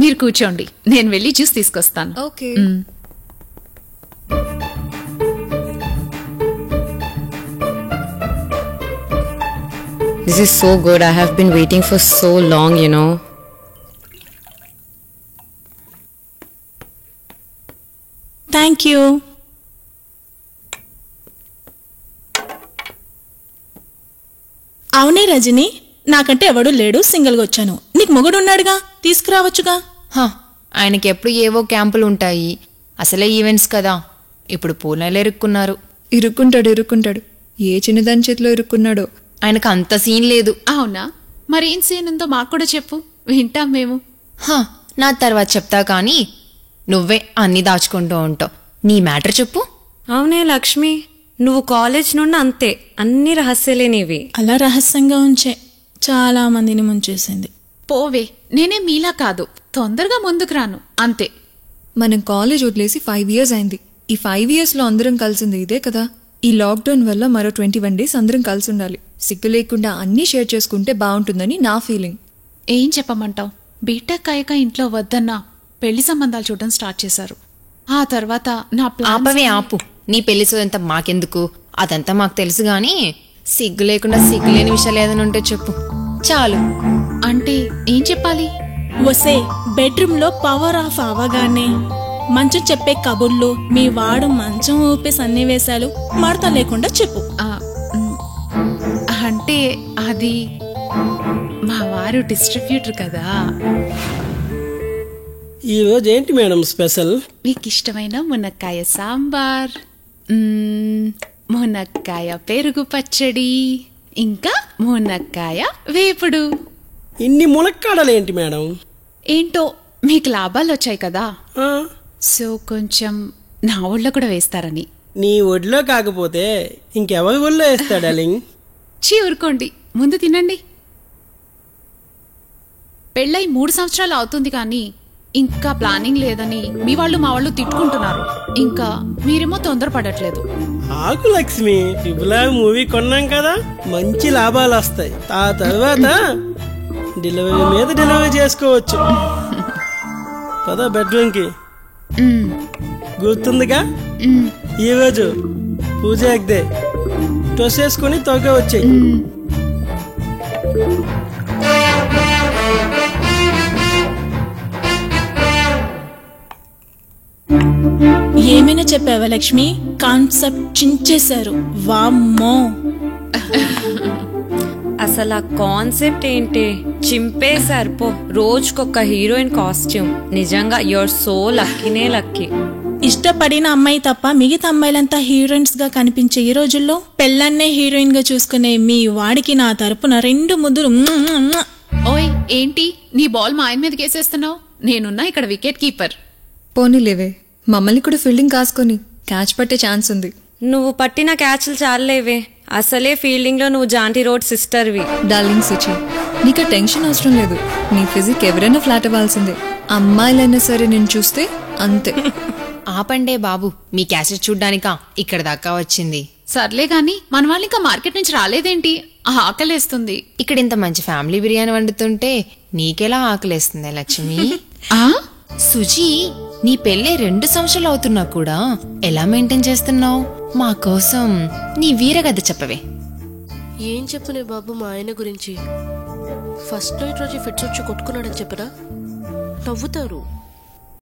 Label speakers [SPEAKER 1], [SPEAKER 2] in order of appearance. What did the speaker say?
[SPEAKER 1] మీరు కూర్చోండి, నేను వెళ్ళి జ్యూస్ తీసుకొస్తాను.
[SPEAKER 2] Okay.
[SPEAKER 3] This is so good. I have been waiting for so long, you know.
[SPEAKER 4] Thank you. అవునే రజని, నాకంటే ఎవడూ లేడు, సింగిల్గా వచ్చాను. నీకు మొగుడున్నాడుగా, తీసుకురావచ్చుగా.
[SPEAKER 2] ఆయనకి ఎప్పుడు ఏవో క్యాంపులు ఉంటాయి, అసలే ఈవెంట్స్ కదా. ఇప్పుడు పూణేలో ఇరుక్కున్నారు.
[SPEAKER 5] ఇరుక్కుంటాడు. ఏ చిన్నదాని చేతిలో ఇరుక్కున్నాడో.
[SPEAKER 2] ఆయనకు అంత సీన్ లేదు.
[SPEAKER 1] అవునా? మరేం సీన్ ఉందో మాకు కూడా చెప్పు, వింటాం మేము.
[SPEAKER 2] నా తర్వాత చెప్తా కానీ నువ్వే అన్ని దాచుకుంటూ ఉంటావు. నీ మ్యాటర్ చెప్పు.
[SPEAKER 3] అవునే లక్ష్మి, నువ్వు కాలేజ్ నుండి అంతే, అన్ని రహస్యాలే నీవి.
[SPEAKER 4] అలా రహస్యంగా ఉంచే చాలా మందిని ముంచేసింది.
[SPEAKER 1] పోవే, నేనే మీలా కాదు, తొందరగా ముందుకు రాను అంతే.
[SPEAKER 5] మనం కాలేజ్ వదిలేసి 5 years అయింది. ఈ 5 yearsలో అందరం కలిసింది ఇదే కదా. ఈ లాక్డౌన్ వల్ల మరో 21 days అందరం కలిసి ఉండాలి. సిగ్గు లేకుండా అన్నీ షేర్ చేసుకుంటే బాగుంటుందని నా ఫీలింగ్.
[SPEAKER 1] ఏం చెప్పమంటావు? బీటెక్ అయ్యాక ఇంట్లో వద్దన్నా పెళ్లి సంబంధాలు చూడడం స్టార్ట్ చేశారు. ఆ తర్వాత నా
[SPEAKER 2] ఆపవే ఆపు. నీ పెళ్లి సోదంతా మాకెందుకు, అదంతా మాకు తెలుసు గాని సిగ్గు లేకుండా సిగ్గులేని విషయాలు ఏదైనా ఉంటే చెప్పు చాలు.
[SPEAKER 1] అంటే ఏం చెప్పాలి?
[SPEAKER 4] వసే, బెడ్రూమ్ లో పవర్ ఆఫ్ అవగానే మంచం చెప్పే కబుర్లు, మీ వాడు మంచం ఊపే సన్నివేశాలు మడత లేకుండా చెప్పు.
[SPEAKER 1] అంటే అది మా వారు డిస్ట్రిబ్యూటర్ కదా.
[SPEAKER 6] ఈరోజు ఏంటి మేడం స్పెషల్?
[SPEAKER 1] మీకు ఇష్టమైన మునక్కాయ సాంబార్, మునక్కాయ పెరుగు పచ్చడి, ఇంకా మునక్కాయ వేపుడు.
[SPEAKER 6] ఇన్ని మునక్కాడలేంటి మేడం?
[SPEAKER 1] ఏంటో మీకు లాభాలు వచ్చాయి కదా,
[SPEAKER 6] ఆ,
[SPEAKER 1] సో కొంచెం నా ఊళ్ళో కూడా వేస్తారని.
[SPEAKER 6] నీ ఒడిలో కాకపోతే ఇంకెవరి ఒళ్ళో వేస్తాడు డార్లింగ్?
[SPEAKER 1] చీ ఊరుకోండి, ముందు తినండి. పెళ్ళై 3 సంవత్సరాలు అవుతుంది కానీ ఇంకా ప్లానింగ్ లేదని మీ వాళ్ళు మా వాళ్ళు తిట్టుకుంటున్నారు. ఇంకా మీరేమో తొందరపడట్లేదు.
[SPEAKER 6] ఆకు లక్ష్మి, ట్రిపుల్ మూవీ కొన్నాం కదా, మంచి లాభాలు వస్తాయి. ఆ తర్వాత డెలివరీ మీద డెలివరీ చేసుకోవచ్చు. పదా బెడ్రూమ్కి. గుర్తుందిగా, ఈరోజు పూజ ఎగ్దే డ్రెస్ వేసుకుని త్వరగా వచ్చాయి.
[SPEAKER 4] ఏమైనా చెప్పావా లక్ష్మి? కాన్సెప్ట్ చించేశారు. వామ్మో,
[SPEAKER 3] అసలు ఆ కాన్సెప్ట్ ఏంటి చింపేశారు పో. రోజుకొక హీరోయిన్ కాస్ట్యూమ్. నిజంగా యువర్ సో లక్కీనే లక్కీ.
[SPEAKER 4] ఇష్టపడిన అమ్మాయి తప్ప మిగతా అమ్మాయిలంతా హీరోయిన్స్ గా కనిపించే ఈ రోజుల్లో పెళ్ళన్నే హీరోయిన్ గా చూసుకునే మీ వాడికి నా తరపున 2 ముద్దులు.
[SPEAKER 1] ఓయ్ ఏంటి నీ బాల్ మా ఆయన మీద కేసేస్తున్నావు? నేనున్నా ఇక్కడ వికెట్ కీపర్.
[SPEAKER 5] పోనీలేవే, మమ్మల్ని కూడా ఫీల్డింగ్ కాసుకొని క్యాచ్ పట్టే ఛాన్స్ ఉంది.
[SPEAKER 3] నువ్వు పట్టిన క్యాచ్లు చాలేవే, అసలే ఫీల్డింగ్ లో నువ్వు జాంటీ రోడ్ సిస్టర్వి.
[SPEAKER 5] డార్లింగ్ సుచి, నీకు టెన్షన్ అవసరం లేదు. నీ ఫిజిక్ ఎవరైనా ఫ్లాట్ అవ్వాల్సిందే. అమ్మాయిలైనా సరే నేను చూస్తే అంతే.
[SPEAKER 2] ఆపండే బాబు, మీ క్యాసెట్ చూడ్డానికా ఇక్కడ దాకా వచ్చింది.
[SPEAKER 1] సర్లే గాని మన వాళ్ళు ఇంకా మార్కెట్ నుంచి రాలేదేంటి? ఆకలేస్తుంది.
[SPEAKER 2] ఇక్కడ ఇంత మంచి ఫ్యామిలీ బిర్యానీ వండుతుంటే నీకెలా ఆకలేస్తుంది లక్ష్మి? సుజీ, నీ పెళ్ళే 2 సంవత్సరాలు అవుతున్నా కూడా ఎలా మెయింటైన్ చేస్తున్నావు? మా కోసం నీ వీరగద్ద చెప్పవే.
[SPEAKER 7] ఏం చెప్పునే బాబు మా ఆయన గురించి? ఫస్ట్ నైట్ రోజు ఫిట్స్ వచ్చి కొట్టుకున్నాడని చెప్పరా? నవ్వుతారు.